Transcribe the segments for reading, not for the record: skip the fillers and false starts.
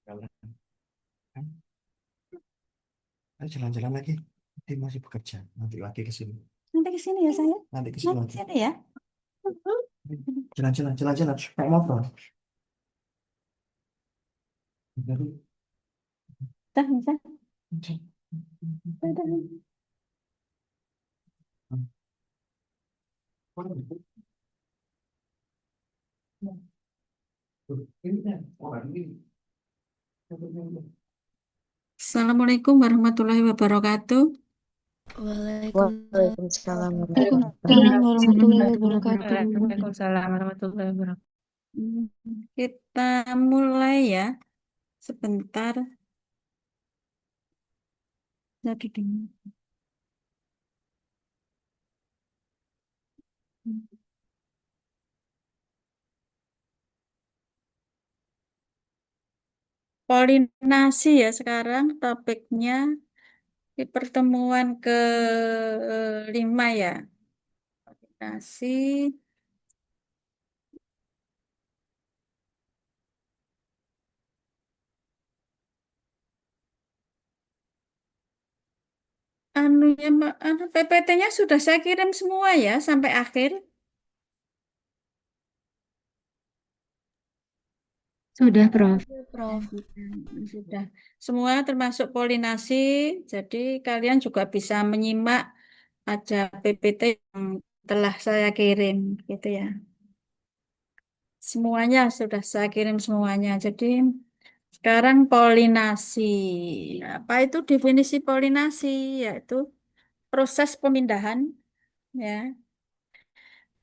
Jalan. Ayo jalan-jalan lagi. Dia masih bekerja. Nanti lagi ke sini. Nanti ke sini ya saya. Nanti ke sini Nanti ke lagi. sini ya. Jalan-jalan, jalan-jalan. Kayak motor. Jadi, Dah, bisa. Dah. Assalamualaikum warahmatullahi wabarakatuh. Waalaikumsalam warahmatullahi Waalaikumsalam warahmatullahi wabarakatuh. Waalaikumsalam warahmatullahi wabarakatuh. Kita mulai ya. Sebentar. Jadi dengar. Polinasi ya sekarang topiknya di pertemuan ke 5 ya. Polinasi. PPT-nya sudah saya kirim semua ya sampai akhir. Sudah, Prof. Prof. Sudah. Semua termasuk polinasi. Jadi kalian juga bisa menyimak aja PPT yang telah saya kirim gitu ya. Semuanya sudah saya kirim semuanya. Jadi sekarang polinasi. Apa itu definisi polinasi? Yaitu proses pemindahan ya.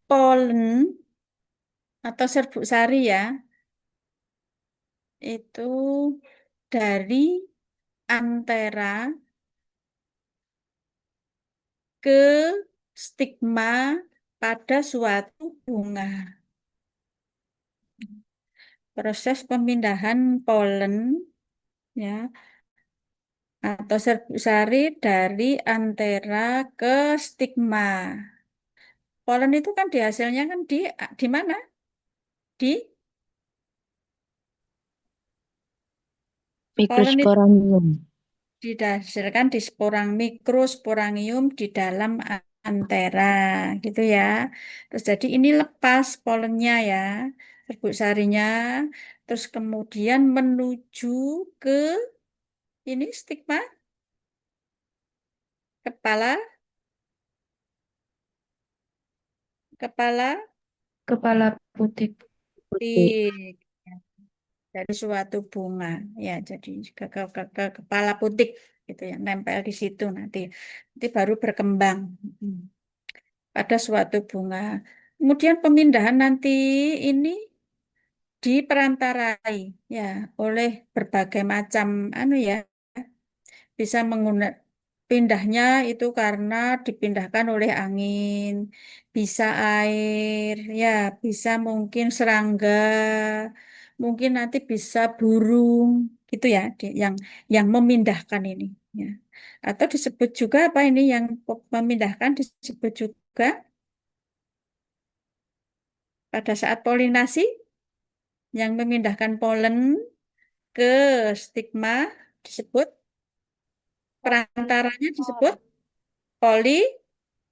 Polen atau serbuk sari ya. Itu dari antera ke stigma pada suatu bunga. Proses pemindahan polen ya atau serbuk sari dari antera ke stigma. Polen itu kan dihasilnya kan di mana? Di polen itu Mikrosporangium. dihasilkan di sporang mikrosporangium di dalam antera gitu ya. Terus jadi ini lepas polennya ya, serbuk sarinya. Terus kemudian menuju ke ini stigma kepala kepala Kepala putih. putik dari suatu bunga ya. Jadi ke kepala putik gitu ya, nempel di situ nanti baru berkembang hmm, pada suatu bunga. Kemudian pemindahan nanti ini diperantarai ya oleh berbagai macam ya bisa menggunakan pindahnya itu karena dipindahkan oleh angin, bisa air, ya bisa mungkin serangga, mungkin nanti bisa burung gitu ya yang memindahkan ini ya. Atau disebut juga apa ini yang memindahkan disebut juga pada saat polinasi yang memindahkan polen ke stigma disebut perantaranya disebut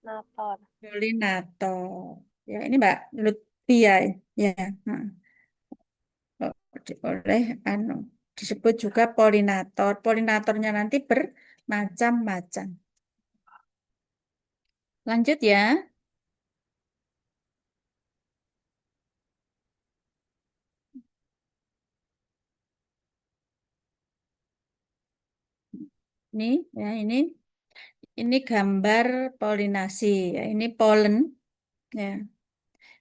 Nator. polinator. Ya, ini Mbak Lutfia ya. Nah, oleh disebut juga polinator. Polinatornya nanti bermacam-macam. Lanjut ya. Ini ya ini gambar polinasi ya. Ini polen ya.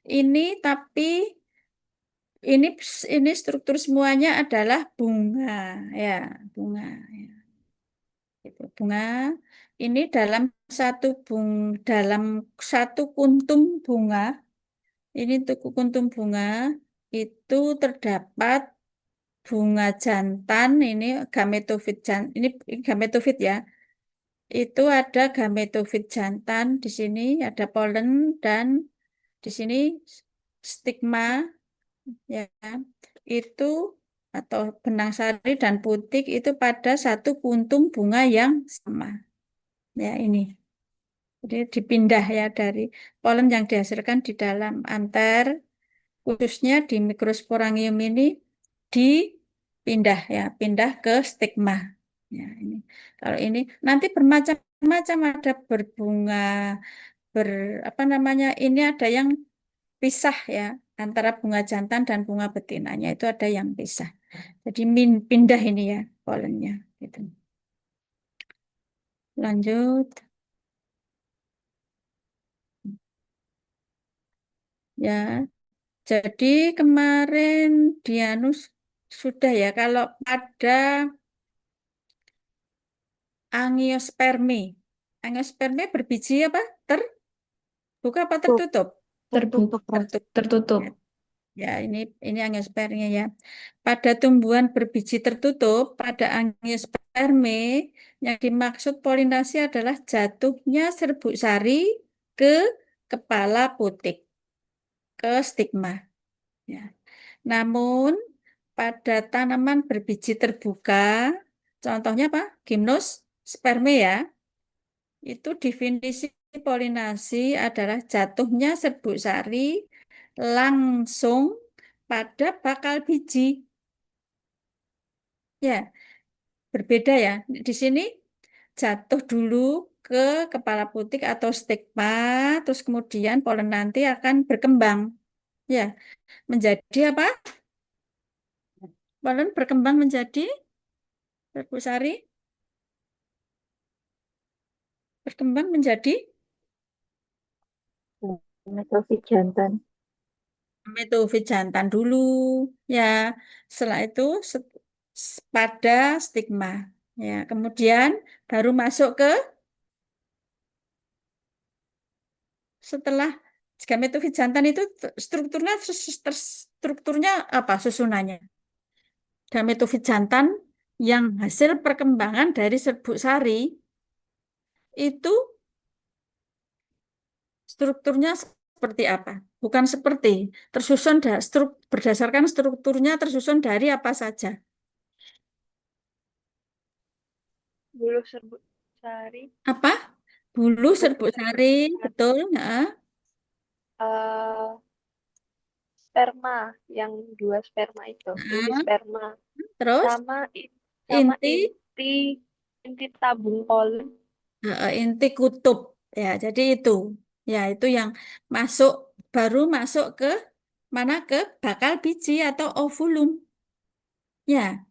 Ini tapi ini ini struktur semuanya adalah bunga ya, bunga ya. Itu bunga ini dalam satu kuntum bunga, ini untuk kuntum bunga itu terdapat bunga jantan ini ini gametofit ya. Itu ada gametofit jantan di sini ada polen dan di sini stigma ya. Itu atau benang sari dan putik itu pada satu kuntum bunga yang sama. Ya ini. Jadi dipindah ya dari polen yang dihasilkan di dalam anter, khususnya di mikrosporangium ini dipindah ya, pindah ke stigma. Ya ini. Kalau ini nanti bermacam-macam ada berbunga apa namanya? Ini ada yang pisah ya antara bunga jantan dan bunga betinanya itu ada yang pisah. Jadi pindah ini ya polennya gitu. Lanjut ya. Jadi kemarin Dianus sudah ya kalau pada angiospermi. Angiospermi berbiji apa? Terbuka apa Tutup, tertutup? Terbuka, tertutup, Prof. Tertutup. tertutup. Ya, ya, ini angiospermnya ya. Pada tumbuhan berbiji tertutup, pada angiosperme yang dimaksud polinasi adalah jatuhnya serbuk sari ke kepala putik, ke stigma. Ya. Namun pada tanaman berbiji terbuka, contohnya apa? Gimnosperme ya. Itu definisi polinasi adalah jatuhnya serbuk sari langsung pada bakal biji. Ya, berbeda ya. Di sini jatuh dulu ke kepala putik atau stigma, terus kemudian polen nanti akan berkembang. Ya, menjadi apa? Polen berkembang menjadi serbuk sari, berkembang menjadi Metofit jantan. metofit jantan dulu. Ya, setelah itu pada stigma. Ya, kemudian baru masuk ke setelah gametofit jantan itu strukturnya apa susunannya? Gametofit jantan yang hasil perkembangan dari serbuk sari itu strukturnya seperti apa? Bukan seperti berdasarkan strukturnya tersusun dari apa saja? Bulu serbuk sari, Apa? Bulu bulu serbuk sari, serbuk sari, betul. Nah. eh, sperma yang dua sperma itu, inti Nah, sperma, terus sama sama inti inti tabung polen. inti kutub. Ya, jadi itu. Ya, itu yang masuk baru masuk ke mana ke bakal biji atau ovulum. Ya,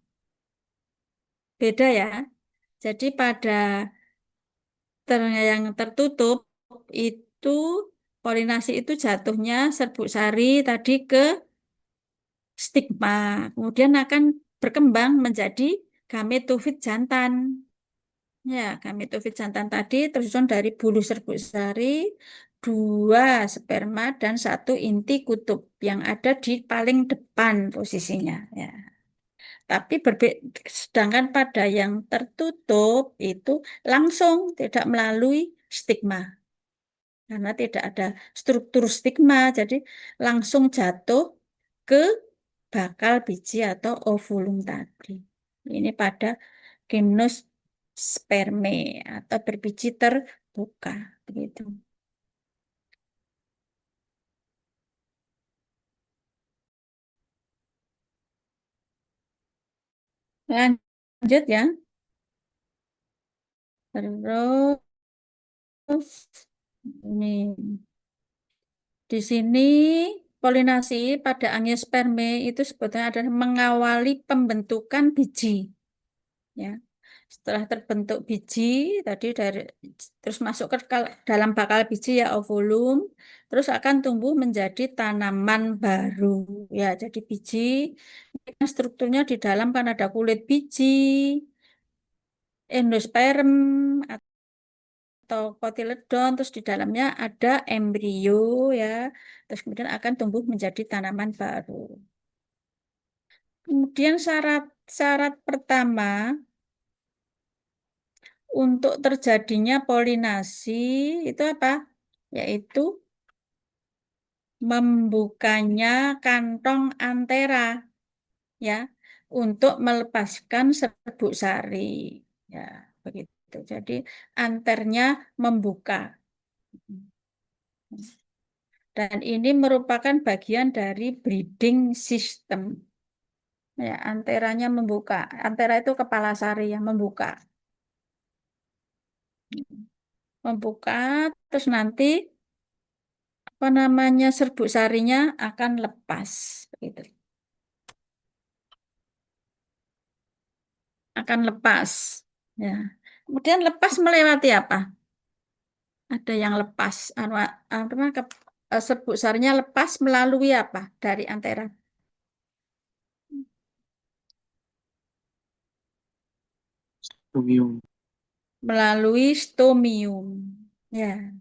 beda ya. Jadi pada yang tertutup itu polinasi itu jatuhnya serbuk sari tadi ke stigma. Kemudian akan berkembang menjadi gametofit jantan. Ya, gametofit jantan tadi tersusun dari bulu serbuk sari, dua sperma, dan satu inti kutub yang ada di paling depan posisinya. Ya. Tapi sedangkan pada yang tertutup itu langsung tidak melalui stigma. Karena tidak ada struktur stigma, jadi langsung jatuh ke bakal biji atau ovulum tadi. Ini pada gimnosperme atau berbiji terbuka begitu. Lanjut ya. Terus ini di sini polinasi pada angiosperme itu sebetulnya adalah mengawali pembentukan biji ya. Setelah terbentuk biji tadi terus masuk ke dalam bakal biji ya ovulum, terus akan tumbuh menjadi tanaman baru. Ya, jadi biji strukturnya di dalam kan ada kulit biji, endosperm atau kotiledon, terus di dalamnya ada embrio ya, terus kemudian akan tumbuh menjadi tanaman baru. Kemudian syarat pertama untuk terjadinya polinasi itu apa? Yaitu membukanya kantong antera ya untuk melepaskan serbuk sari. Ya, begitu. Jadi anternya membuka. Dan ini merupakan bagian dari breeding system. Ya, anteranya membuka. Antera itu kepala sari yang membuka. Membuka, terus nanti apa namanya serbuk sarinya akan lepas. Gitu. Akan lepas. Ya. Kemudian lepas melewati apa? Ada yang lepas. Serbuk sarinya lepas melalui apa? Dari antera. Studium. Melalui stomium. Ya,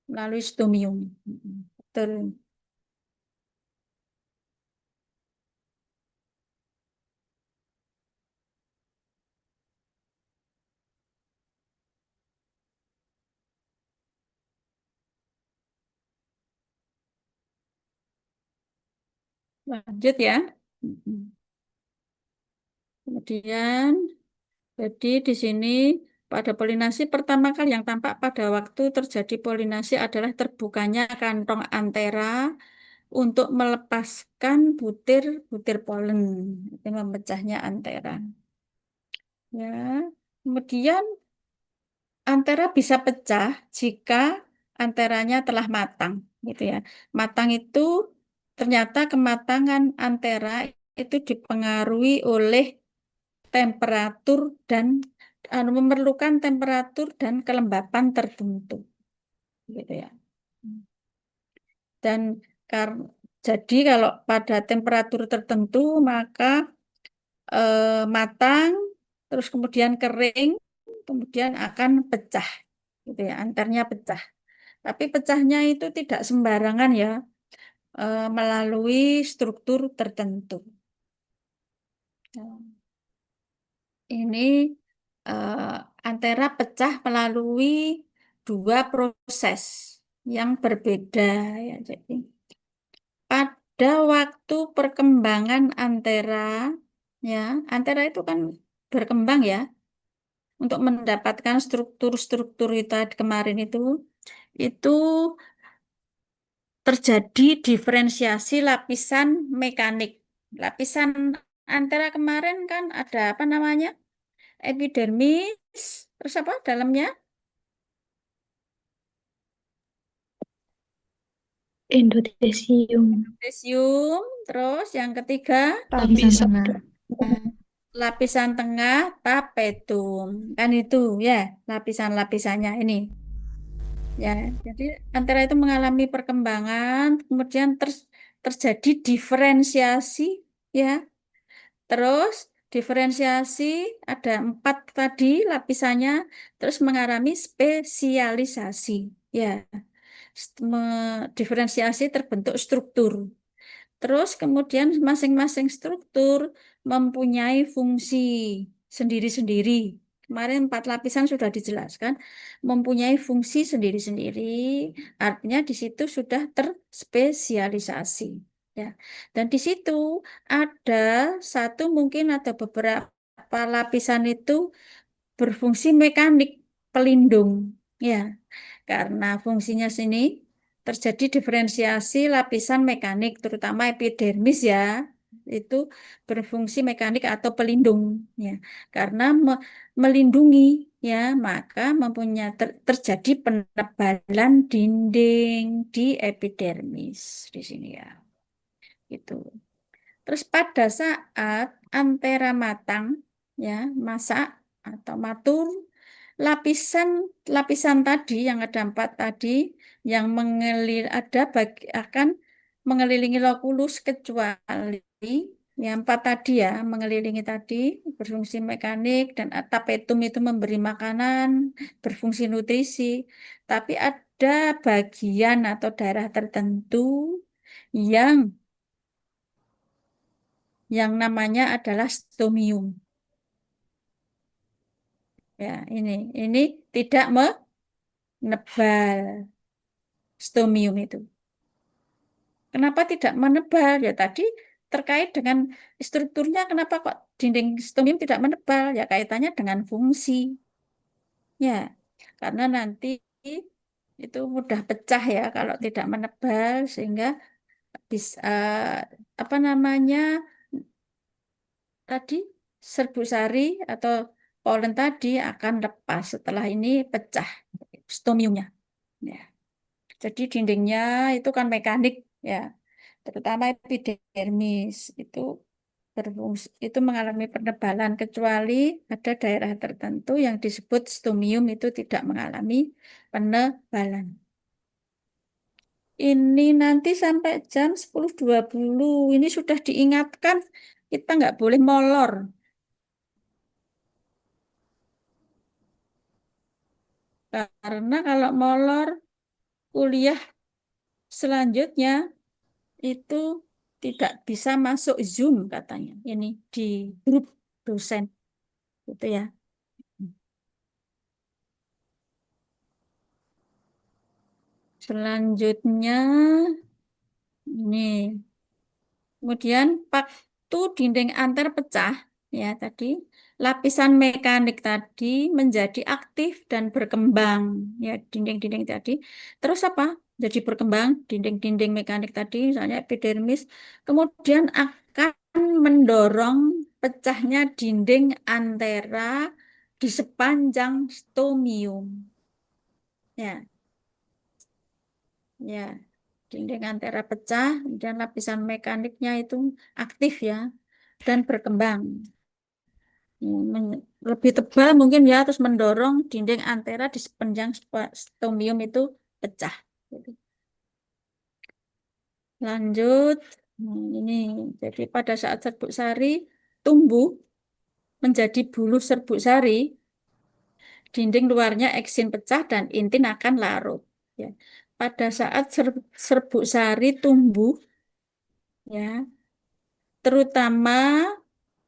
melalui stomium. Betul. Lanjut ya. Kemudian, jadi di sini pada polinasi pertama kali yang tampak pada waktu terjadi polinasi adalah terbukanya kantong antera untuk melepaskan butir-butir polen. Itu memecahnya antera. Ya. Kemudian antera bisa pecah jika anteranya telah matang, gitu ya. Matang itu ternyata kematangan antera itu dipengaruhi oleh temperatur dan memerlukan temperatur dan kelembapan tertentu, gitu ya. Dan kar- jadi kalau pada temperatur tertentu maka matang, terus kemudian kering, kemudian akan pecah, gitu ya. Antarnya pecah. Tapi pecahnya itu tidak sembarangan ya, melalui struktur tertentu. Nah, ini eh, antara pecah melalui dua proses yang berbeda ya. Jadi pada waktu perkembangan antera ya, antera itu kan berkembang ya untuk mendapatkan struktur-struktur kita kemarin itu terjadi diferensiasi lapisan mekanik. Lapisan antara kemarin kan ada apa namanya? Epidermis, terus apa dalamnya? Endotesium. Endotesium, terus yang ketiga Lapisan tengah. lapisan tengah tapetum. Kan itu ya, lapisan-lapisannya ini. Ya, jadi antara itu mengalami perkembangan, kemudian terjadi diferensiasi ya. Terus diferensiasi ada 4 tadi lapisannya, terus mengalami spesialisasi. Ya, diferensiasi terbentuk struktur. Terus kemudian masing-masing struktur mempunyai fungsi sendiri-sendiri. Kemarin 4 lapisan sudah dijelaskan, mempunyai fungsi sendiri-sendiri. Artinya di situ sudah terspesialisasi. Ya. Dan di situ ada satu mungkin ada beberapa lapisan itu berfungsi mekanik pelindung. Ya, karena fungsinya sini terjadi diferensiasi lapisan mekanik, terutama epidermis ya, itu berfungsi mekanik atau pelindung ya, karena melindungi ya, maka mempunyai terjadi penebalan dinding di epidermis di sini ya, itu. Terus pada saat antera matang ya, masa atau matur, lapisan lapisan tadi yang ada 4 tadi yang akan mengelilingi lokulus kecuali yang 4 tadi ya, mengelilingi tadi berfungsi mekanik dan tapetum itu memberi makanan, berfungsi nutrisi. Tapi ada bagian atau daerah tertentu yang namanya adalah stomium. Ya, ini tidak menebal stomium itu. Kenapa tidak menebal? Ya tadi terkait dengan strukturnya, kenapa kok dinding stomium tidak menebal? Ya kaitannya dengan fungsi. Ya, karena nanti itu mudah pecah ya kalau tidak menebal sehingga bisa apa namanya tadi serbuk sari atau polen tadi akan lepas setelah ini pecah stomiumnya. Ya. Jadi dindingnya itu kan mekanik ya, terutama epidermis itu mengalami penebalan kecuali ada daerah tertentu yang disebut stomium itu tidak mengalami penebalan. Ini nanti sampai jam 10.20. Ini sudah diingatkan kita nggak boleh molor. Karena kalau molor kuliah selanjutnya itu tidak bisa masuk Zoom katanya. Ini di grup dosen gitu ya. Selanjutnya ini. Kemudian waktu dinding antar pecah ya tadi lapisan mekanik tadi menjadi aktif dan berkembang ya dinding-dinding tadi. Terus apa? Jadi berkembang dinding-dinding mekanik tadi misalnya epidermis kemudian akan mendorong pecahnya dinding antera di sepanjang stomium. Ya, ya. Dinding antara pecah dan lapisan mekaniknya itu aktif ya dan berkembang. Lebih tebal mungkin ya terus mendorong dinding antera di sepanjang stomium itu pecah. Gitu. Lanjut, ini jadi pada saat serbuk sari tumbuh menjadi bulu serbuk sari, dinding luarnya eksin pecah dan intin akan larut. Ya. Pada saat serbuk sari tumbuh, ya terutama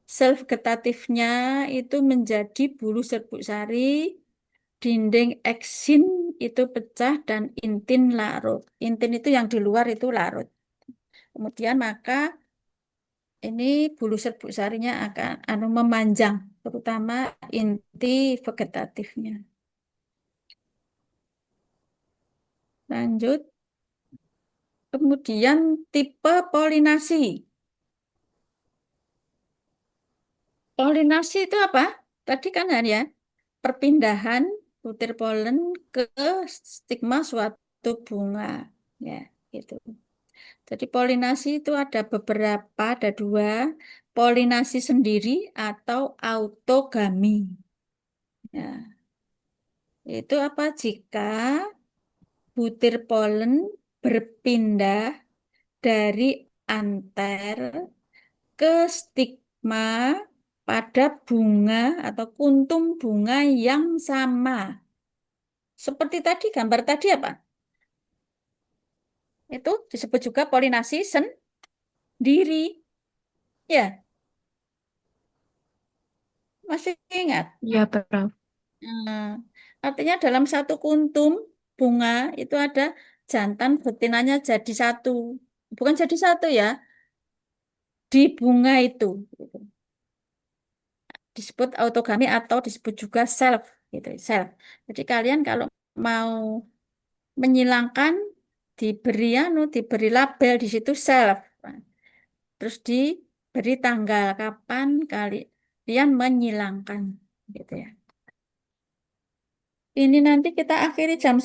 sel vegetatifnya itu menjadi bulu serbuk sari, dinding eksin itu pecah dan intin larut. Intin itu yang di luar itu larut. Kemudian maka ini bulu serbuk sarinya akan memanjang, terutama inti vegetatifnya. Lanjut, kemudian tipe polinasi. Polinasi itu apa? Tadi kan ya, perpindahan butir polen ke stigma suatu bunga. Ya, gitu. Jadi polinasi itu ada 2, polinasi sendiri atau autogami. Ya, itu apa? Jika butir polen berpindah dari anter ke stigma pada bunga atau kuntum bunga yang sama. Seperti tadi, gambar tadi apa? Itu disebut juga polinasi sendiri. Ya, masih ingat? Ya, Prof. Nah, artinya dalam satu kuntum bunga itu ada jantan betinanya jadi satu. Bukan jadi satu ya, di bunga itu. Gitu. Disebut autogami atau disebut juga self. Gitu, self. Jadi kalian kalau mau menyilangkan diberi label di situ self. Terus diberi tanggal kapan kalian menyilangkan gitu ya. Ini nanti kita akhiri jam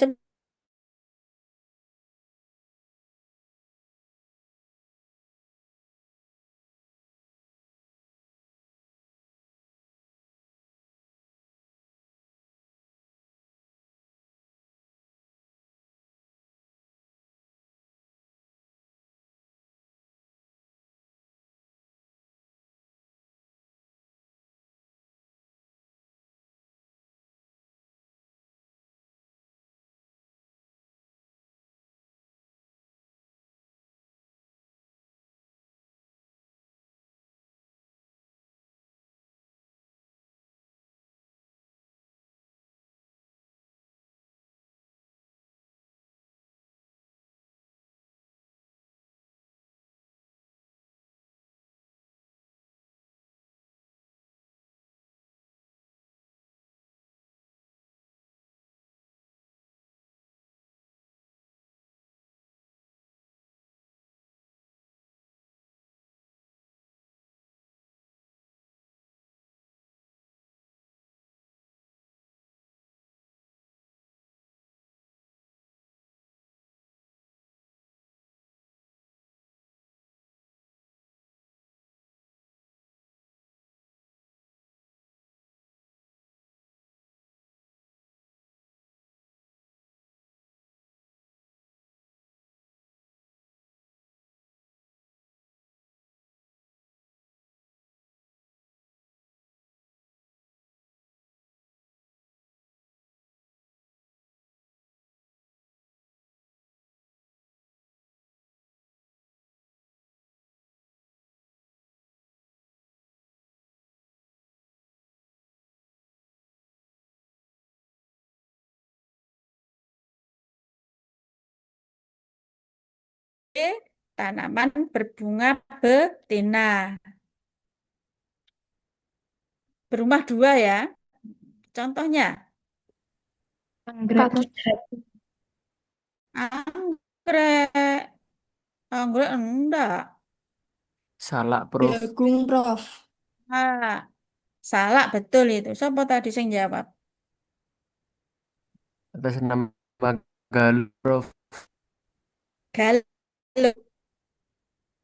tanaman berbunga betina. Berumah dua ya. Contohnya, Anggrek, Prof. anggrek. Anggrek enggak. Salak, Prof. Jagung, Prof. Ah, salah betul itu. Siapa tadi yang jawab? Atas nama Galuh, Prof. Galuh.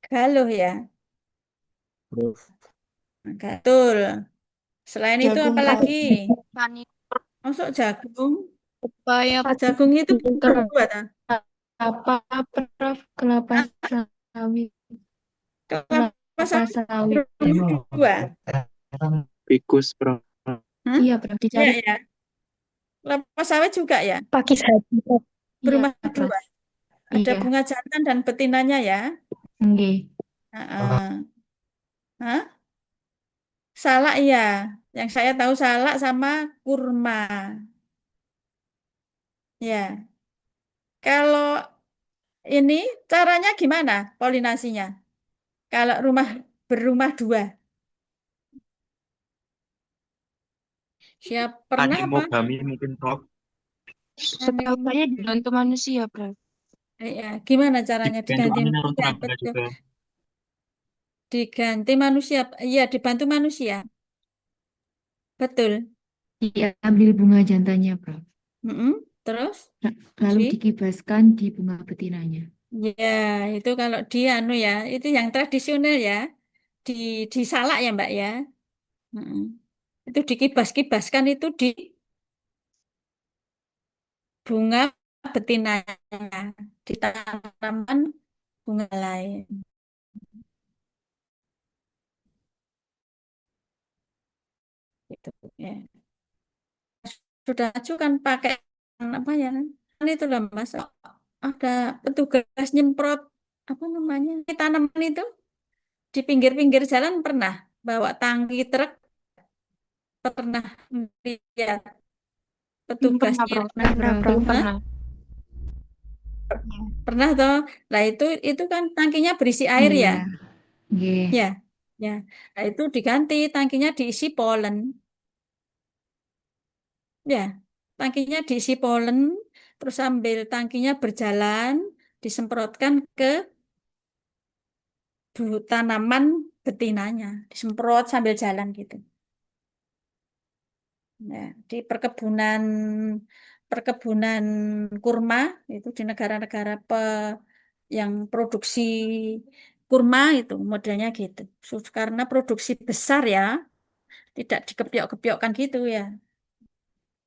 Galuh ya. Prof. Betul. Selain itu Jagung, apa Prof. lagi? Tani Masuk jagung. upaya Jagung itu Kelapa, dua. Prof. Kelapa Ah, sawit. kelapa Kelapa sawit sawit. berumah dua. Fikus, Prof. Hah? Iya, Prof. Ya, Dicari ya. Kelapa sawit juga ya. pakis hati. iya, Berumah Prof. dua. Ada Iya, bunga jantan dan betinanya ya. nggih. Heeh. Hah? Salak iya. Yang saya tahu salak sama kurma. Ya. Kalau ini caranya gimana polinasinya? Kalau berumah dua. Siapa pernah apa? Animogami mungkin, Prof. Setahu saya dibantu manusia, Bro. Ya, gimana caranya Dibantu angin atau Iya, serangga betul. juga. Diganti manusia. Iya, dibantu manusia. Betul. Diambil bunga jantannya, Prof. Mm-mm. Terus Lalu di dikibaskan di bunga betinanya. ya itu kalau di anu ya, itu yang tradisional ya. Di disalak ya, Mbak ya. Mm-mm. Itu dikibas-kibaskan itu di bunga betinanya di tanaman bunga lain gitu ya. Sudah maju kan pakai apa ya? Kan itu loh Mas. Ada petugas nyemprot apa namanya? Tanaman itu di pinggir-pinggir jalan pernah bawa tangki truk pernah lihat petugas Pernah, Bro. nyemprot. Pernah, Prof. Hah? Pernah. Pernah toh? Nah itu kan tangkinya berisi air ya. Iya, nggih. Ya, ya. Nah, itu diganti tangkinya diisi polen. Ya, tangkinya diisi polen, terus sambil tangkinya berjalan, disemprotkan ke tanaman betinanya, disemprot sambil jalan gitu. Nah, di perkebunan perkebunan kurma itu di negara-negara yang produksi kurma itu modelnya gitu. Karena produksi besar ya, tidak dikepiok-kepiokkan gitu ya.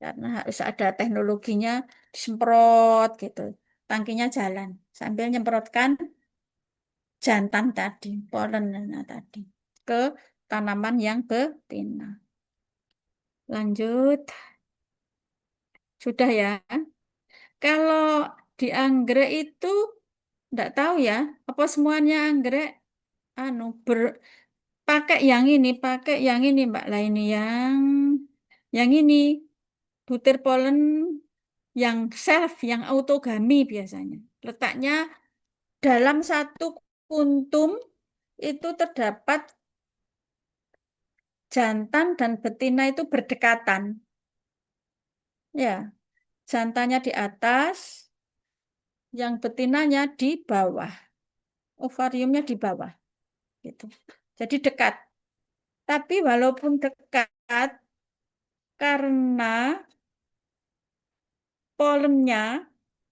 Karena harus ada teknologinya disemprot gitu. Tangkinya jalan sambil nyemprotkan jantan tadi, polennya tadi ke tanaman yang betina. Lanjut, sudah ya. Kalau di anggrek itu enggak tahu ya, apa semuanya anggrek anu pakai yang ini Mbak lah ini yang ini butir polen yang self, yang autogami biasanya. Letaknya dalam satu kuntum itu terdapat jantan dan betina itu berdekatan. Ya, jantannya di atas, yang betinanya di bawah. Ovariumnya di bawah gitu. Jadi dekat. Tapi walaupun dekat karena polennya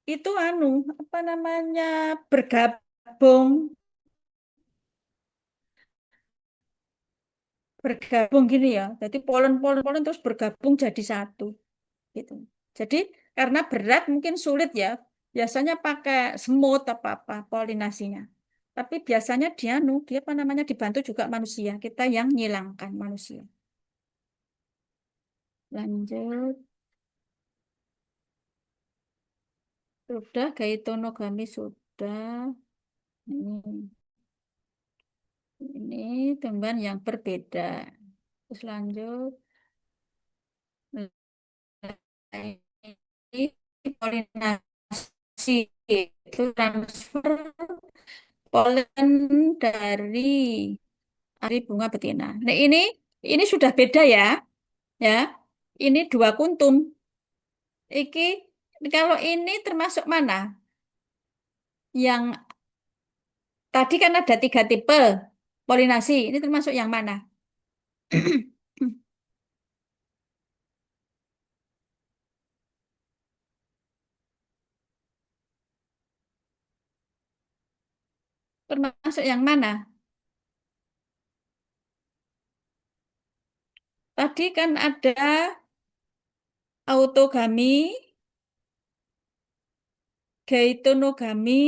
itu apa namanya bergabung bergabung gini ya. Jadi polen terus bergabung jadi satu gitu. Jadi karena berat mungkin sulit ya. Biasanya pakai semut apa polinasinya. Tapi biasanya dia apa namanya dibantu juga manusia. Kita yang nyilangkan manusia. Lanjut. Sudah gaetonogami sudah. Ini tumbuhan yang berbeda. Terus lanjut. Nah, ini polinasi itu transfer polen dari bunga betina. Nah, ini sudah beda ya, ya. Ini dua kuntum. Iki kalau ini termasuk mana? Yang tadi kan ada tiga tipe polinasi. Ini termasuk yang mana? Termasuk yang mana? Tadi kan ada autogami, geitonogami,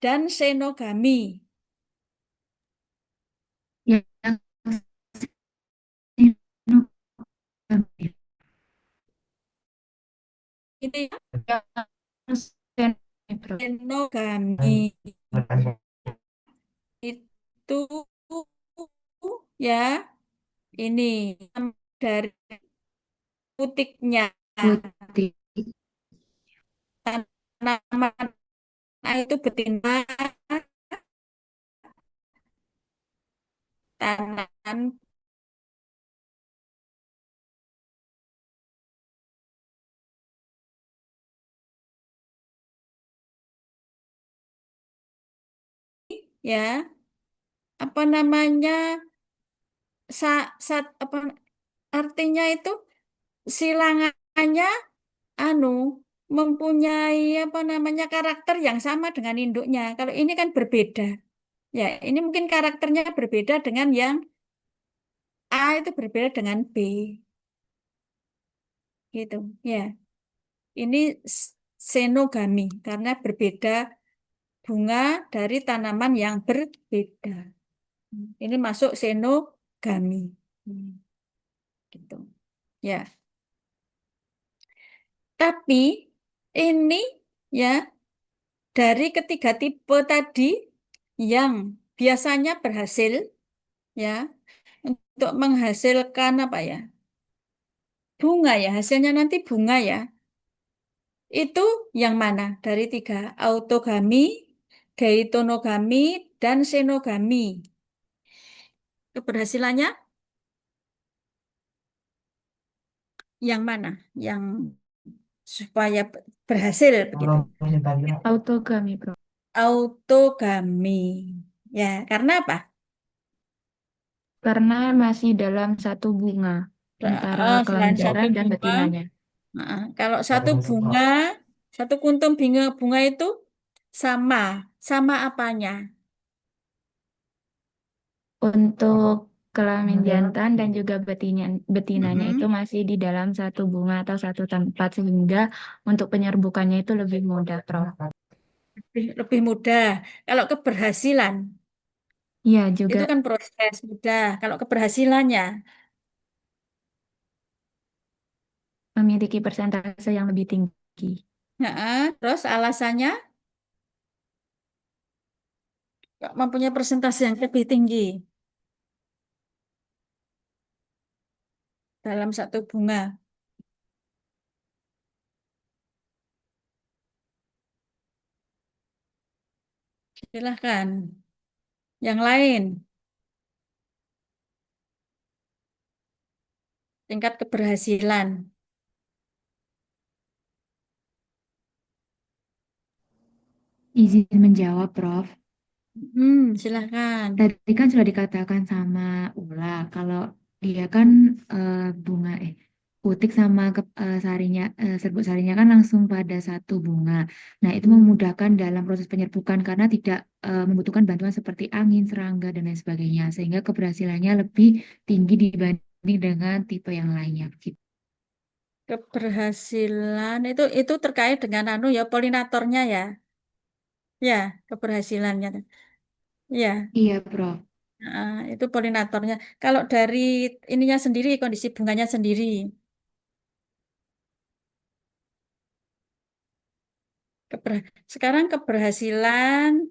dan xenogami. Yang sinogami. Ini Yang sen- Prof. xenogami itu ya ini dari putiknya Putih. tanaman itu betina, tanaman ya apa namanya apa artinya itu silangannya anu mempunyai apa namanya karakter yang sama dengan induknya. Kalau ini kan berbeda. Ya, ini mungkin karakternya berbeda dengan yang A itu berbeda dengan B gitu. Ya, ini xenogami karena berbeda bunga dari tanaman yang berbeda. Ini masuk xenogami. Hmm, gitu. Ya, tapi ini ya dari ketiga tipe tadi yang biasanya berhasil ya untuk menghasilkan apa ya? Bunga ya, hasilnya nanti bunga ya. Itu yang mana? Dari tiga, autogami, geitonogami, dan xenogami. Keberhasilannya yang mana? Yang supaya berhasil begitu. Autogami, Prof. Autogami. Ya, karena apa? Karena masih dalam satu bunga antara Selain kelamin satu jantan dan bunga, betinanya. kalau satu kuntum bunga itu sama, sama apanya? Untuk kelamin jantan dan juga betinanya itu Mm-mm. masih di dalam satu bunga atau satu tempat sehingga untuk penyerbukannya itu lebih mudah, Prof. Lebih mudah. Kalau keberhasilan, Iya, juga itu kan proses mudah. Kalau keberhasilannya, memiliki persentase yang lebih tinggi. terus alasannya kok mempunyai persentase yang lebih tinggi dalam satu bunga. Silahkan. Yang lain, tingkat keberhasilan. Izin menjawab, Prof. Silahkan. Tadi kan sudah dikatakan sama Ula, kalau dia kan bunga putik sama sarinya serbuk sarinya kan langsung pada satu bunga. Nah, itu memudahkan dalam proses penyerbukan karena tidak membutuhkan bantuan seperti angin, serangga dan lain sebagainya, sehingga keberhasilannya lebih tinggi dibanding dengan tipe yang lainnya. Gitu. Keberhasilan itu terkait dengan anu ya polinatornya ya. Ya, keberhasilannya. Ya, Iya, Prof. itu polinatornya. Kalau dari ininya sendiri, kondisi bunganya sendiri. Sekarang keberhasilan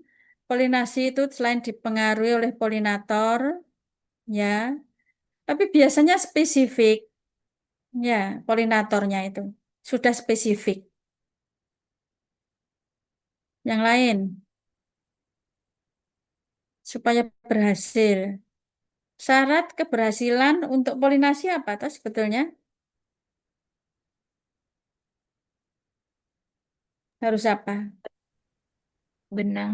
polinasi itu selain dipengaruhi oleh polinator, ya, tapi biasanya spesifik, ya, polinatornya itu sudah spesifik. Yang lain supaya berhasil. Syarat keberhasilan untuk polinasi apa toh sebetulnya? Harus apa? Benang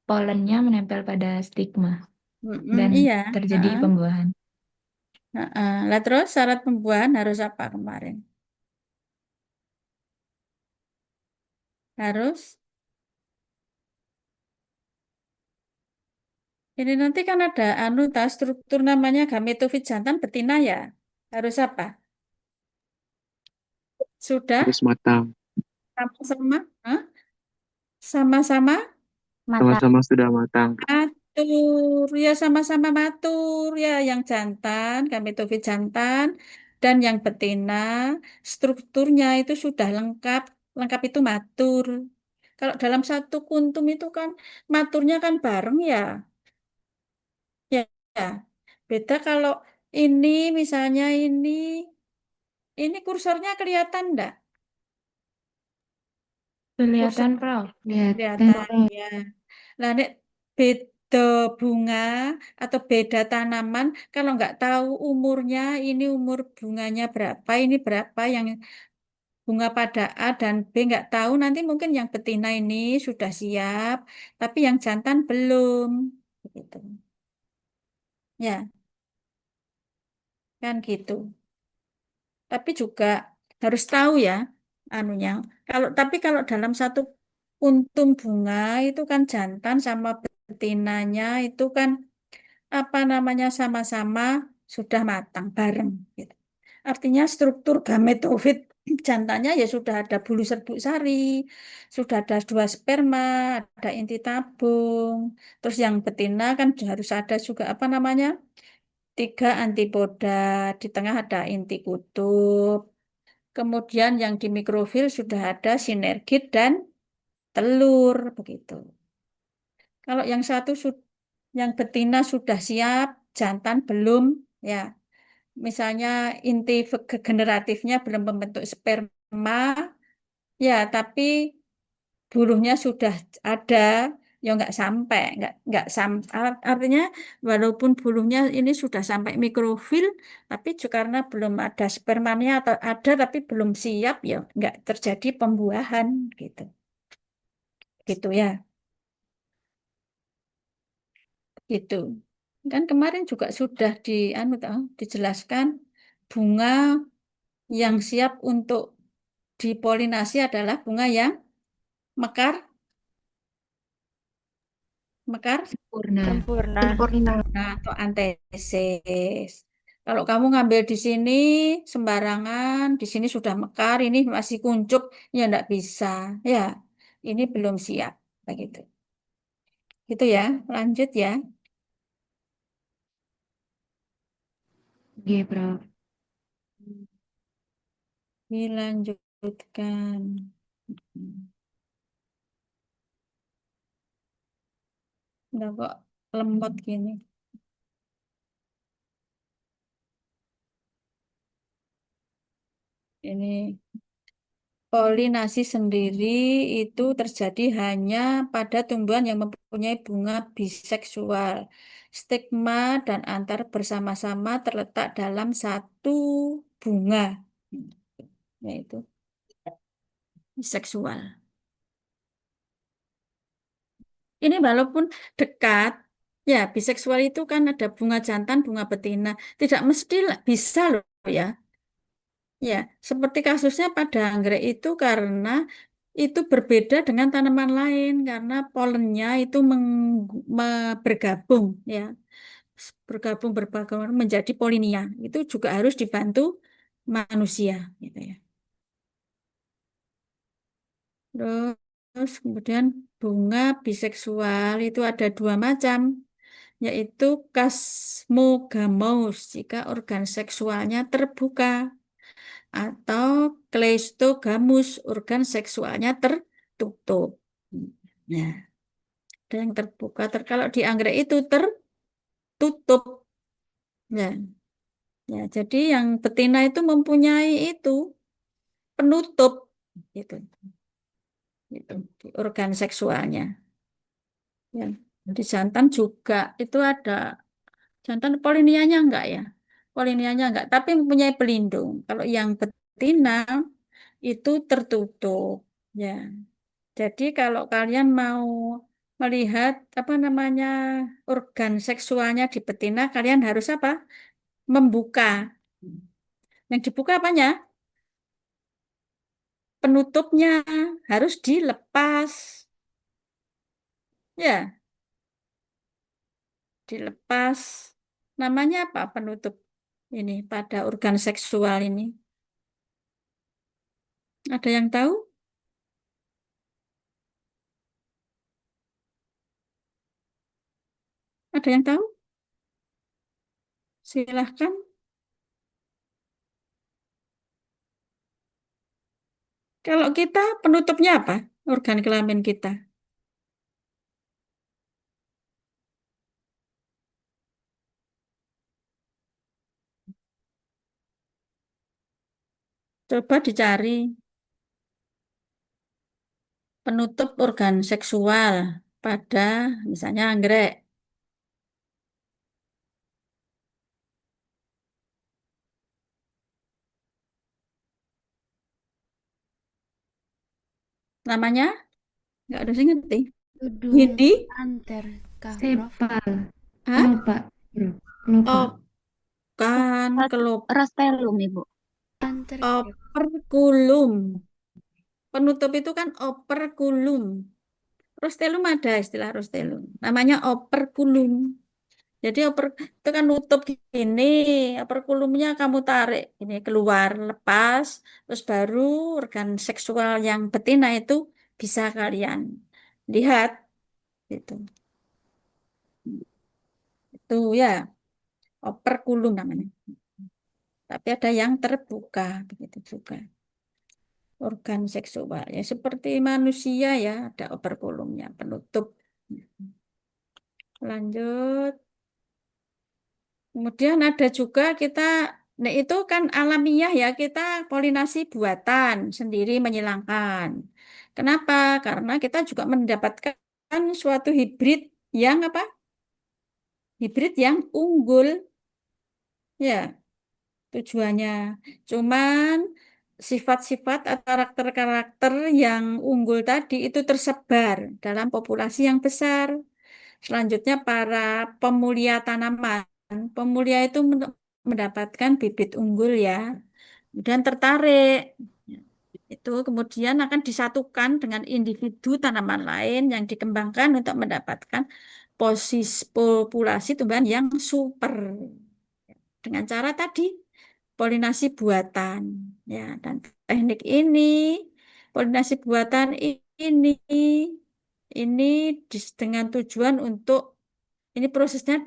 polennya menempel pada stigma dan Iya. terjadi Heeh. pembuahan. Heeh. Lah terus syarat pembuahan harus apa kemarin? Harus ini nanti kan ada anu tas struktur namanya gametofit jantan betina ya. Harus apa? Sudah Harus matang. sama-sama? Hah? Sama-sama Mata Sama-sama sudah matang. matur ya sama-sama matur ya yang jantan gametofit jantan dan yang betina strukturnya itu sudah lengkap. Lengkap itu matur. Kalau dalam satu kuntum itu kan maturnya kan bareng ya. Ya, ya. Beda kalau ini misalnya ini kursornya kelihatan enggak? Kursor kelihatan, Prof. Kelihatan. kelihatan ya. Lah nek beda bunga atau beda tanaman kalau nggak tahu umurnya ini umur bunganya berapa ini berapa yang bunga pada A dan B nggak tahu nanti mungkin yang betina ini sudah siap tapi yang jantan belum gitu. Ya, kan gitu. Tapi juga harus tahu ya anunya. Kalau dalam satu kuntum bunga itu kan jantan sama betinanya itu kan apa namanya sama-sama sudah matang bareng gitu. Artinya struktur gametofit jantannya ya sudah ada bulu serbuk sari, sudah ada dua sperma, ada inti tabung. Terus yang betina kan harus ada juga apa namanya? Tiga antipoda, di tengah ada inti kutub. Kemudian yang di mikrofil sudah ada sinergit dan telur begitu. Kalau yang satu yang betina sudah siap, jantan belum, ya. Misalnya inti generatifnya belum membentuk sperma, ya, tapi bulunya sudah ada, ya nggak sampai. Artinya walaupun bulunya ini sudah sampai mikrofil, tapi karena belum ada spermanya atau ada tapi belum siap, ya nggak terjadi pembuahan gitu, gitu ya, gitu. Kan kemarin juga sudah dijelaskan bunga yang siap untuk dipolinasi adalah bunga yang mekar, mekar Sempurna. sempurna. atau antesis. Kalau kamu ngambil di sini sembarangan, di sini sudah mekar, ini masih kuncup, ya enggak bisa. Ya, ini belum siap, begitu. Gitu ya, lanjut ya. Oke, Prof. Dilanjutkan. Enggak kok lembot gini. Ini polinasi sendiri itu terjadi hanya pada tumbuhan yang mempunyai bunga biseksual. Stigma dan antar bersama-sama terletak dalam satu bunga, yaitu biseksual. Ini walaupun dekat, ya biseksual itu kan ada bunga jantan, bunga betina. Tidak mesti bisa loh ya. Ya, seperti kasusnya pada anggrek itu karena itu berbeda dengan tanaman lain karena polennya itu bergabung ya, bergabung menjadi polinia. Itu juga harus dibantu manusia gitu ya. Terus kemudian bunga biseksual itu ada dua macam, yaitu Casmogamous jika organ seksualnya terbuka atau Cleistogamous organ seksualnya tertutup. Ya, ada yang terbuka. Kalau di anggrek itu tertutup. Ya, ya. Jadi yang betina itu mempunyai itu penutup, gitu. itu di organ seksualnya. Ya. Di jantan juga itu ada jantan polinianya enggak ya? Polinianya enggak, tapi mempunyai pelindung. Kalau yang betina itu tertutup. Ya. Jadi kalau kalian mau melihat apa namanya organ seksualnya di betina, kalian harus apa? Membuka. Yang dibuka apanya? Penutupnya harus dilepas. Ya, dilepas. Namanya apa penutup ini pada organ seksual ini? Ada yang tahu? Ada yang tahu? Silahkan. Kalau kita penutupnya apa? Organ kelamin kita. Coba dicari penutup organ seksual pada misalnya anggrek. Namanya nggak ada sih ngerti. Tudung Hindi? anter kah, Prof? Sepal. Hah? Kelopak, bro. Kelopak. Oh, kan Rostelum, Ibu. Anter operkulum. Penutup itu kan operkulum. Rostelum ada istilah rostelum. Namanya operkulum. Jadi itu kan nutup gini, operkulumnya kamu tarik ini keluar, lepas, terus baru organ seksual yang betina itu bisa kalian lihat gitu. Itu ya, operkulum namanya. Tapi ada yang terbuka begitu juga. Organ seksual ya seperti manusia ya, ada operkulumnya, penutup. Lanjut. Kemudian ada juga kita, nah itu kan alamiah ya, kita polinasi buatan sendiri menyilangkan. Kenapa? Karena kita juga mendapatkan suatu hibrid yang apa? Hibrid yang unggul, ya tujuannya. Cuman sifat-sifat atau karakter-karakter yang unggul tadi itu tersebar dalam populasi yang besar. Selanjutnya para pemulia tanaman. Pemulia itu mendapatkan bibit unggul ya, dan tertarik. Itu kemudian akan disatukan dengan individu tanaman lain yang dikembangkan untuk mendapatkan populasi tumbuhan yang super. Dengan cara tadi polinasi buatan. Ya, dan teknik ini, polinasi buatan ini dengan tujuan untuk ini prosesnya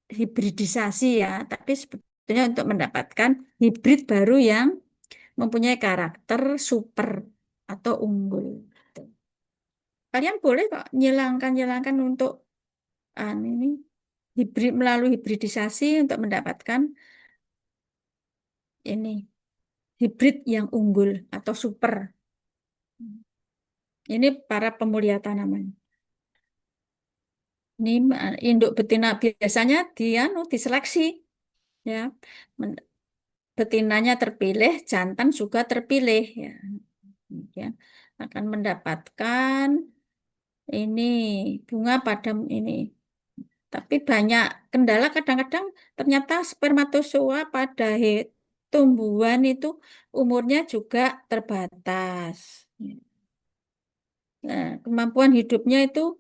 hibridisasi ya, tapi sebetulnya untuk mendapatkan hibrid baru yang mempunyai karakter super atau unggul. Kalian boleh kok nyilangkan untuk ini hibrid melalui hibridisasi untuk mendapatkan ini hibrid yang unggul atau super. Ini para pemulia tanaman. Ini induk betina biasanya dia diseleksi ya. Betinanya terpilih, jantan juga terpilih ya. Kemudian akan mendapatkan ini bunga pada ini. Tapi banyak kendala kadang-kadang ternyata spermatozoa pada tumbuhan itu umurnya juga terbatas. Nah, kemampuan hidupnya itu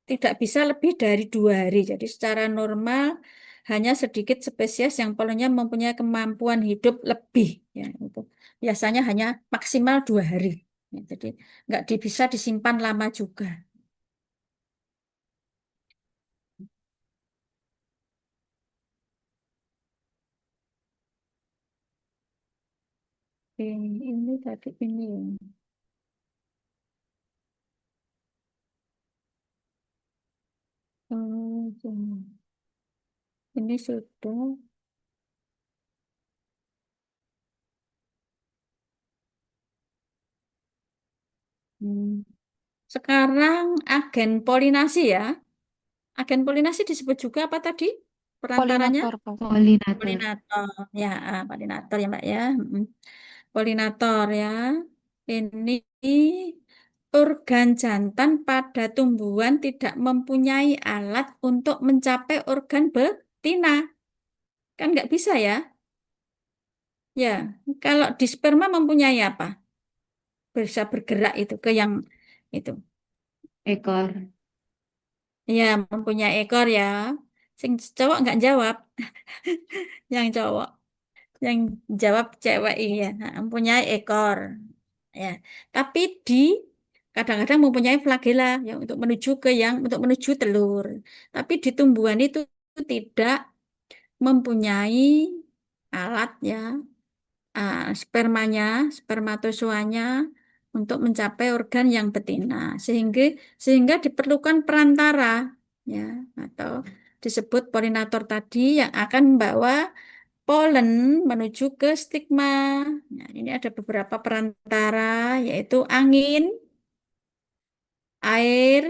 tidak bisa lebih dari 2 hari. Jadi secara normal hanya sedikit spesies yang polanya mempunyai kemampuan hidup lebih. Ya, itu. Biasanya hanya maksimal 2 hari. Ya, jadi nggak bisa disimpan lama juga. Ini tadi ini. Ini sudah. Hmm. Sekarang agen polinasi ya. Agen polinasi disebut juga apa tadi? Perantaranya? Polinator, Prof. Polinator. Polinator. Ya, polinator ya Mbak ya. Polinator ya. Ini organ jantan pada tumbuhan tidak mempunyai alat untuk mencapai organ betina. Kan nggak bisa ya? Ya, kalau di sperma mempunyai apa? Bisa bergerak itu ke yang itu. Ekor. Ya, mempunyai ekor ya. Sing cowok nggak jawab. Yang cowok. Yang jawab cewek iya. Nah, mempunyai ekor. Ya, tapi di kadang-kadang mempunyai flagela yang untuk menuju ke yang untuk menuju telur. Tapi di tumbuhan itu tidak mempunyai alat ya, spermanya, spermatozoanya untuk mencapai organ yang betina. Sehingga diperlukan perantara ya atau disebut polinator tadi yang akan membawa polen menuju ke stigma. Nah, ini ada beberapa perantara, yaitu angin, air,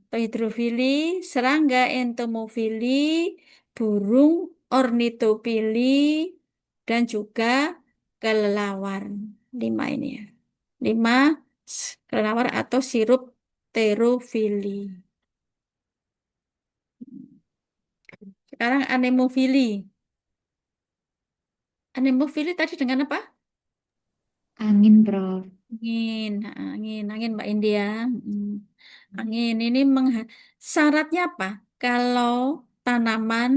atau hidrofili, serangga entomofili, burung ornitopili, dan juga kelelawar. Lima ini ya. Lima kelelawar atau sirup terofili. Sekarang anemofili. Anemofili tadi dengan apa? Angin, Prof. Angin Mbak India. Mm. Angin ini syaratnya apa? Kalau tanaman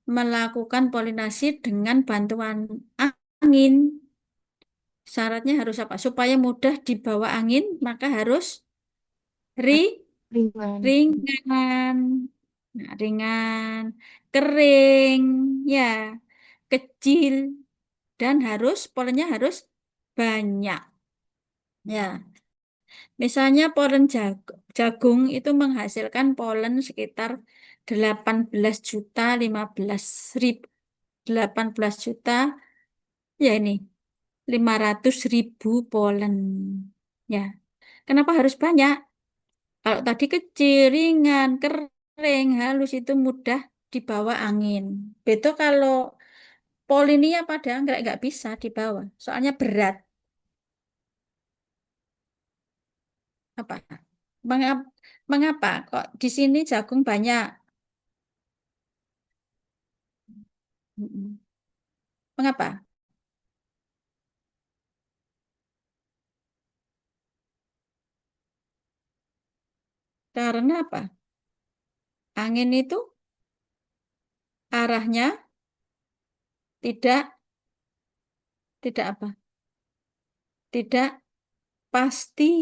melakukan polinasi dengan bantuan angin, syaratnya harus apa? Supaya mudah dibawa angin, maka harus ri- Ringan. ringan. Nah, ringan, kering, ya, kecil, dan polennya harus banyak. Ya, misalnya polen jagung itu menghasilkan polen sekitar 18 juta 15 ribu 18 juta ya ini 500.000 polen. Ya, kenapa harus banyak? Kalau tadi kecil, ringan, kering, halus itu mudah dibawa angin. Betul kalau polinia pada nggak bisa dibawa, soalnya berat. Apa? Mengapa, mengapa kok di sini jagung banyak? Mm-mm. Mengapa? Karena apa? Angin itu arahnya tidak tidak apa? Tidak pasti.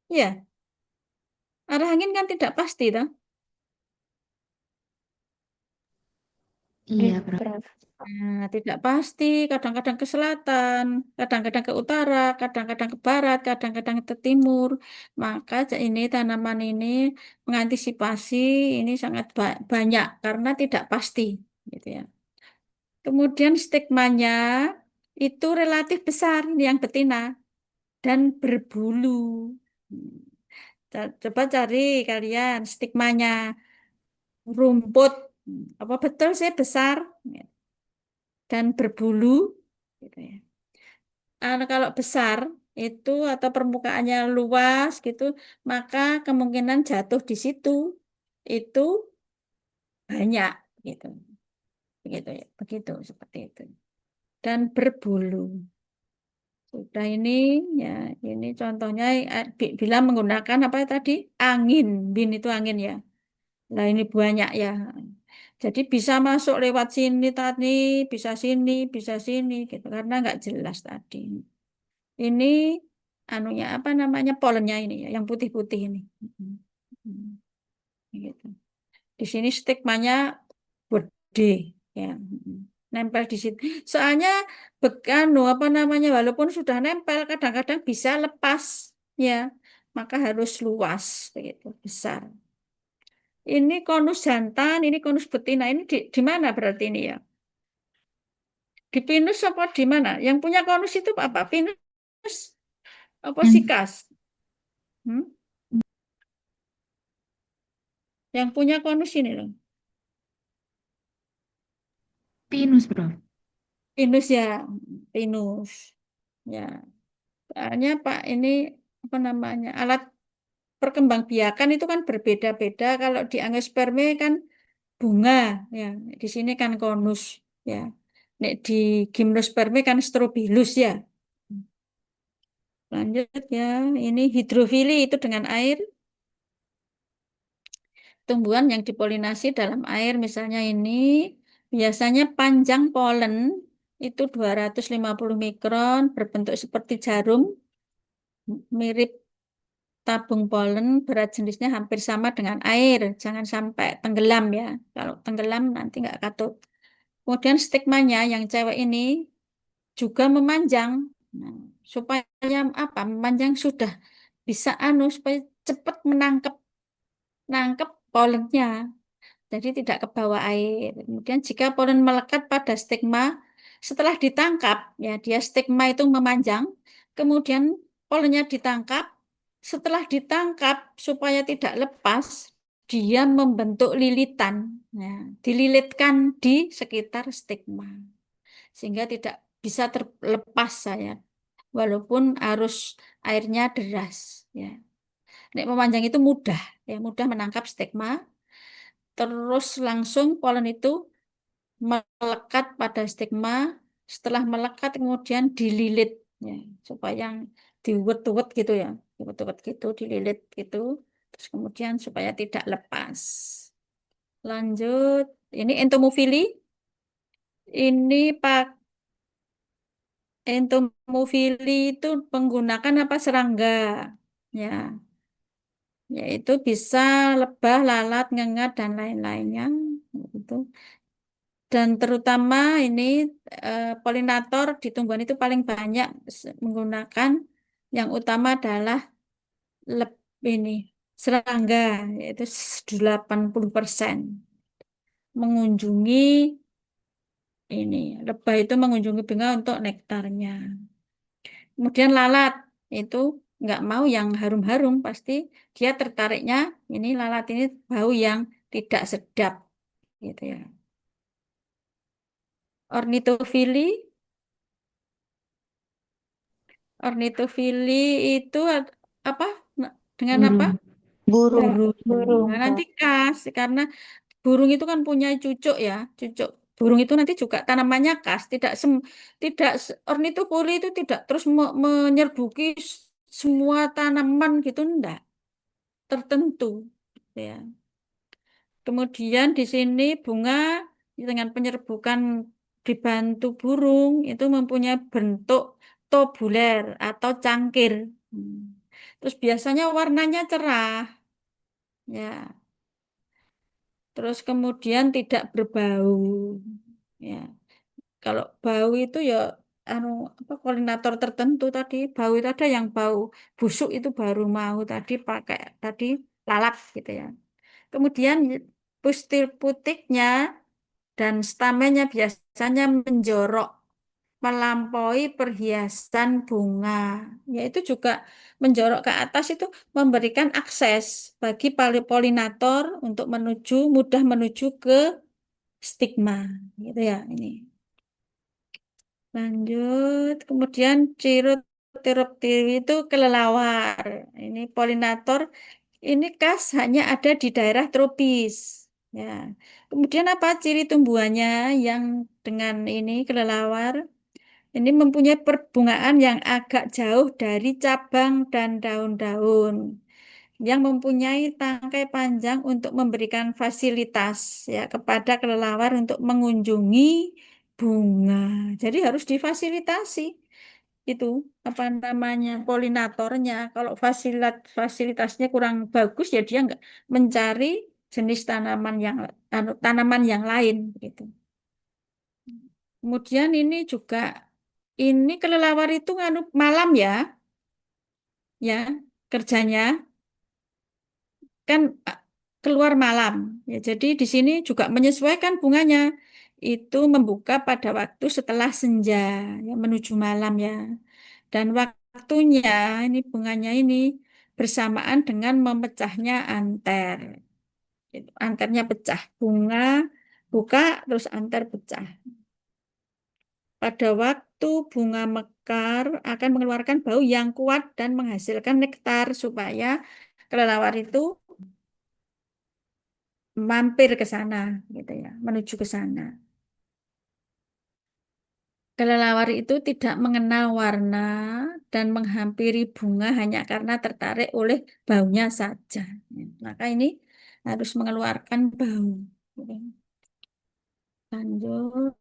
Ya, arah angin kan tidak pasti, toh. Iya, Prof. Prof. Nah, tidak pasti, kadang-kadang ke selatan, kadang-kadang ke utara, kadang-kadang ke barat, kadang-kadang ke timur. Maka ini tanaman ini mengantisipasi ini sangat banyak karena tidak pasti, gitu ya. Kemudian stigmanya itu relatif besar, ini yang betina, dan berbulu. Hmm. Coba cari kalian stigmanya rumput. Apa betul sih besar dan berbulu? Gitu ya. Kalau besar itu atau permukaannya luas gitu, maka kemungkinan jatuh di situ itu banyak gitu. Begitu ya, begitu seperti itu. Dan berbulu. Sudah ini ya, ini contohnya bila menggunakan apa tadi? Angin. Bin itu angin ya. Nah, ini banyak ya. Jadi bisa masuk lewat sini tadi, bisa sini gitu karena nggak jelas tadi. Ini anunya apa namanya polennya ini ya, yang putih-putih ini. Mm. Gitu. Di sini stigmanya gede ya. Nempel di situ. Soalnya bekanu apa namanya walaupun sudah nempel kadang-kadang bisa lepas ya. Maka harus luas begitu, besar. Ini konus jantan, ini konus betina. Ini di mana berarti ini ya? Di pinus apa di mana? Yang punya konus itu apa? Pinus apa Yang sikas? Hmm? Yang punya konus ini loh. Pinus, Prof. Pinus ya, pinus. Ya, soalnya Pak ini apa namanya alat perkembangbiakan itu kan berbeda-beda. Kalau di angiospermae kan bunga, ya. Di sini kan konus, ya. Nek di gimnospermae kan strobilus ya. Lanjut ya, ini hidrofili itu dengan air. Tumbuhan yang dipolinasi dalam air, misalnya ini biasanya panjang polen itu 250 mikron, berbentuk seperti jarum, mirip tabung polen, berat jenisnya hampir sama dengan air. Jangan sampai tenggelam ya. Kalau tenggelam nanti nggak katut. Kemudian stigmanya yang cewek ini juga memanjang. Nah, supaya apa? Memanjang sudah bisa supaya cepat menangkap polennya. Jadi tidak ke bawah air. Kemudian jika polen melekat pada stigma, setelah ditangkap, ya dia stigma itu memanjang, kemudian polennya ditangkap, setelah ditangkap supaya tidak lepas, dia membentuk lilitan. Nah, dililitkan di sekitar stigma, sehingga tidak bisa terlepas saya, walaupun arus airnya deras. Ya, nek memanjang itu mudah, ya mudah menangkap stigma. Terus langsung polen itu melekat pada stigma. Setelah melekat kemudian dililit ya, supaya diuwet-uwet gitu ya, diuwet-uwet gitu, dililit gitu. Terus kemudian supaya tidak lepas. Lanjut, ini entomofili. Ini Pak entomofili itu menggunakan apa serangga? Ya, yaitu bisa lebah, lalat, ngengat dan lain-lainnya. Gitu. Dan terutama ini polinator di tumbuhan itu paling banyak menggunakan yang utama adalah leb, ini serangga yaitu 80% mengunjungi ini lebah itu mengunjungi bunga untuk nektarnya. Kemudian lalat itu nggak mau yang harum-harum, pasti dia tertariknya ini lalat ini bau yang tidak sedap gitu ya. Ornitofili. Ornitofili itu apa? Dengan apa? Burung. Burung, Burung. burung, Nah, Kak. nanti khas karena burung itu kan punya cucuk ya, cucuk. Burung itu nanti juga tanamannya khas, ornitofili itu tidak terus menyerbuki semua tanaman gitu enggak, tertentu ya. Kemudian di sini bunga dengan penyerbukan dibantu burung itu mempunyai bentuk tubuler atau cangkir. Hmm. Terus biasanya warnanya cerah, ya. Terus kemudian tidak berbau, ya. Kalau bau itu ya anu apa polinator tertentu tadi bau itu ada yang bau busuk itu baru mau tadi pakai tadi lalat gitu ya. Kemudian pustil putiknya dan stamennya biasanya menjorok melampaui perhiasan bunga. Yaitu juga menjorok ke atas itu memberikan akses bagi polinator untuk mudah menuju ke stigma. Gitu ya ini. Lanjut, kemudian Chirotheropteri itu kelelawar. Ini polinator, ini khas hanya ada di daerah tropis. Ya. Kemudian apa ciri tumbuhannya yang dengan ini kelelawar? Ini mempunyai perbungaan yang agak jauh dari cabang dan daun-daun yang mempunyai tangkai panjang untuk memberikan fasilitas ya kepada kelelawar untuk mengunjungi bunga. Jadi harus difasilitasi itu apa namanya polinatornya. Kalau fasilitasnya kurang bagus ya dia nggak mencari jenis tanaman yang lain gitu. Kemudian ini juga ini kelelawar itu malam ya kerjanya kan keluar malam. Ya, jadi di sini juga menyesuaikan bunganya. Itu membuka pada waktu setelah senja, ya, menuju malam ya. Dan waktunya ini bunganya ini bersamaan dengan memecahnya anter. Anternya pecah, bunga buka terus anter pecah. Pada waktu bunga mekar akan mengeluarkan bau yang kuat dan menghasilkan nektar supaya kelelawar itu mampir ke sana, gitu ya, menuju ke sana. Kelelawar itu tidak mengenal warna dan menghampiri bunga hanya karena tertarik oleh baunya saja. Maka ini harus mengeluarkan bau. Lanjut.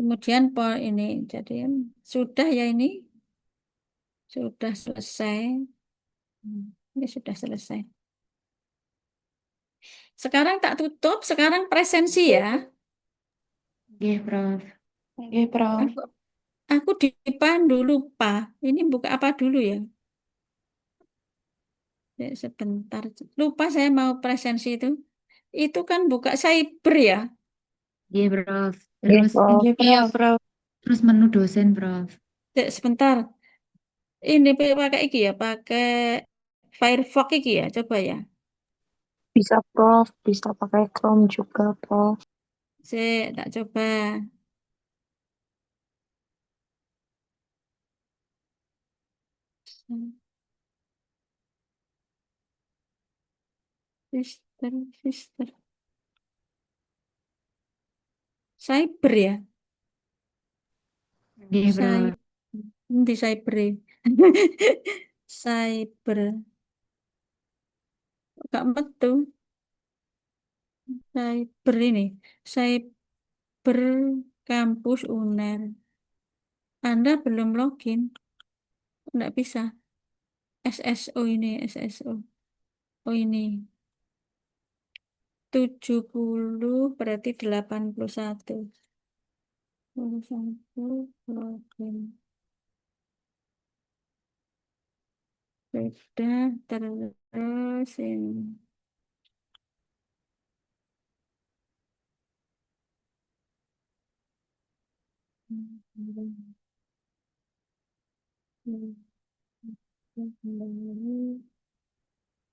Kemudian ini, jadi sudah ya ini sudah selesai. Ini sudah selesai. Sekarang tak tutup, sekarang presensi ya. Oke, Prof. Oke, Prof. Aku dipandu lupa. Ini buka apa dulu ya? Ya, sebentar. Lupa saya mau presensi itu. Itu kan buka cyber ya. Iya, Prof. Iya, Terus Prof. ini Iya, Prof. terus menu dosen, Prof. Ya, sebentar. Ini pakai iki ya, pakai Firefox iki ya. Coba ya. Bisa, Prof. Bisa pakai Chrome juga, Prof. Saya tak coba. Sister, sister. Cyber ya. Iya, Saya Prof. di cyber. Cyber. Gak metu. Cyber ini. Cyber kampus UNER. Anda belum login. Enggak bisa. SSO ini, SSO. Oh ini. 70 berarti 81. 81 login. Sudah terus ini.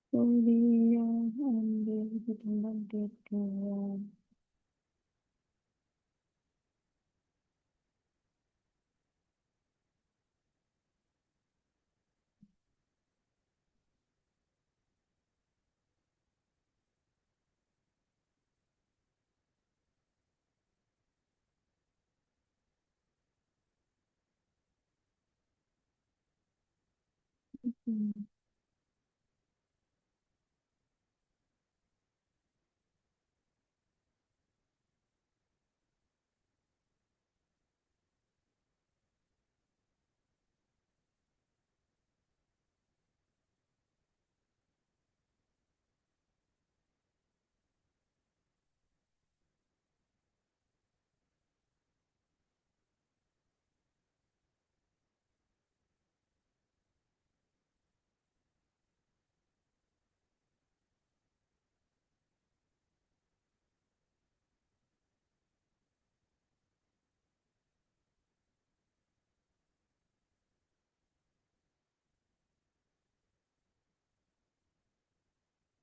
Kuliah ambil hitungan kedua.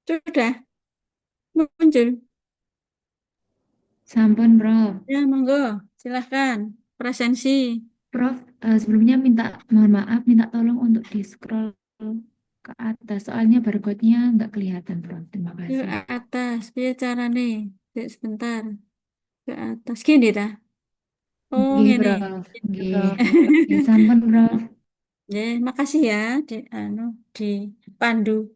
Sudah muncul. Sampun, Prof. Ya, monggo. Silahkan. Presensi. Prof, sebelumnya mohon maaf, minta tolong untuk di-scroll ke atas. Soalnya barcode-nya nggak kelihatan, Prof. Terima Ke kasih. atas. Biar cara nih. Sebentar. Ke atas. Gini dah. Oh, Nggih, gini. Prof. Gitu, Nggih. Prof. Nggih, sampun, Prof. Ya, makasih ya. Di Pandu.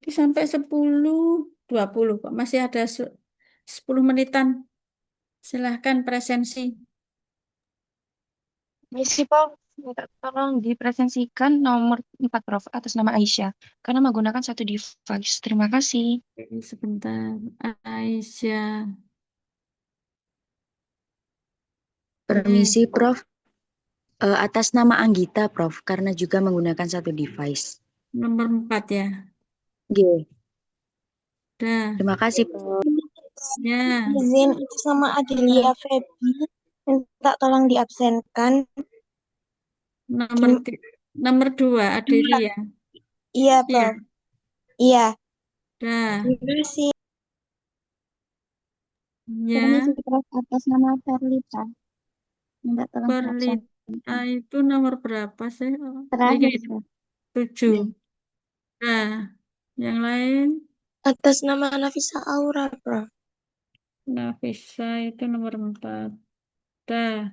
Ini sampai 10.20 kok. Masih ada 10 menitan. Silahkan presensi. Misi, Prof. Minta tolong dipresensikan nomor 4, Prof. Atas nama Aisyah. Karena menggunakan satu device. Terima kasih. Sebentar. Aisyah. Permisi, Prof. Atas nama Anggita, Prof. Karena juga menggunakan satu device. Nomor 4 ya. G. Dah. Terima kasih, Prof. Ya. Izin atas nama Adelia Feby. Minta tolong diabsenkan. Nomor nomor 2, Adeli ya. Iya, Iya, Prof. Iya. dah. Terima kasih. Ya, Permisi, Prof. Atas nama Perlita. Minta tolong diabsen. Perlita itu nomor berapa sih? Oh, Terakhir, ini Prof. 7. Nah, yang lain, Atas nama Nafisa Aura, Prof. Nafisa itu nomor 4. Dah,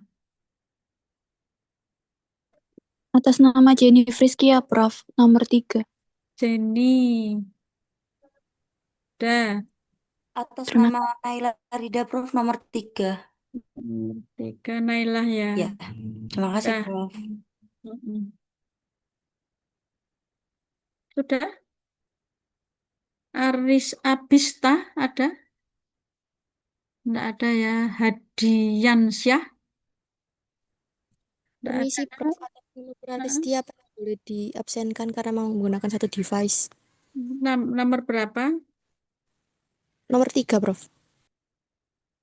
Atas nama Jenny Friskia, Prof. Nomor 3. Jenny. Dah, Atas Terima nama Naila Rida, Prof. Nomor 3. nomor 3 Nailah ya. Ya, terima kasih, Dah. Prof. Mm-mm. Sudah? Aris Abista ada? Enggak ada ya. Hadiansyah? Enggak ada. Permisi, Prof. Atas nama Purana Heeh. Setia, Prof. Boleh diabsenkan karena mau menggunakan satu device. Nomor berapa? Nomor 3, Prof.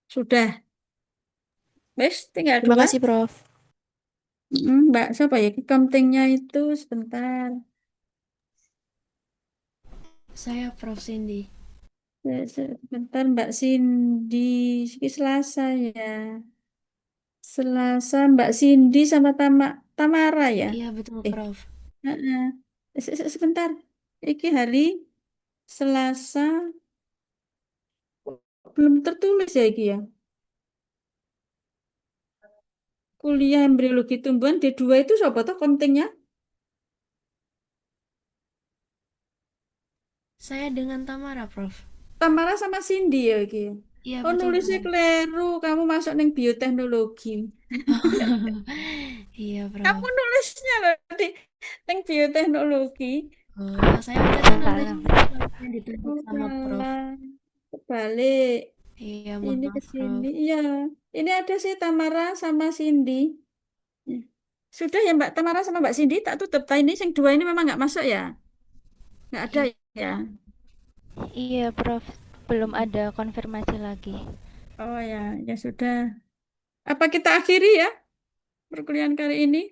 Sudah. Wes, tinggal Terima 2. kasih, Prof. Mbak, siapa ya? Countingnya itu sebentar. Saya Prof. Cindy. Sebentar, Mbak Cindy. Ini Selasa ya. Selasa, Mbak Cindy sama Tamara ya? Iya betul Eh, Prof. heeh. Sebentar. Iki hari Selasa belum tertulis ya iki ya. Kuliah embriologi tumbuhan D2 itu siapa tuh countingnya? Saya dengan Tamara Prof. Tamara sama Cindy ya iki. Iya Oh, betul nulisnya Prof. keliru. Kamu masuk neng bioteknologi. Iya Prof. Kamu nulisnya berarti neng bioteknologi. Oh, saya baca namanya yang ditunjuk Oh, sama Prof. salah. Kebalik. Iya Ini ke maaf sini. Prof. Iya. Ini ada sih Tamara sama Cindy. Ya. Sudah ya Mbak Tamara sama Mbak Cindy tak tutup. Ini yang 2 ini memang nggak masuk ya? Nggak ada ya? Iya, Prof. Belum ada konfirmasi lagi. Oh ya, ya sudah. Apa kita akhiri ya perkuliahan kali ini?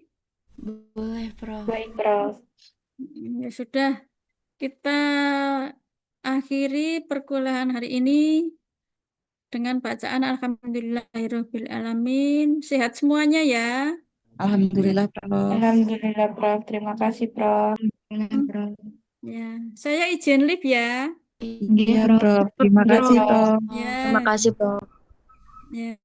Boleh Prof. Baik, Prof. Ya sudah. Kita akhiri perkuliahan hari ini dengan bacaan Alhamdulillahirabbil alamin. Sehat semuanya ya. Alhamdulillah, Prof. Alhamdulillah, Prof. Terima kasih, Prof. Prof. Ya, saya izin live ya. Iya, Prof. Terima kasih, Prof. Ya. Terima kasih, Prof. Ya.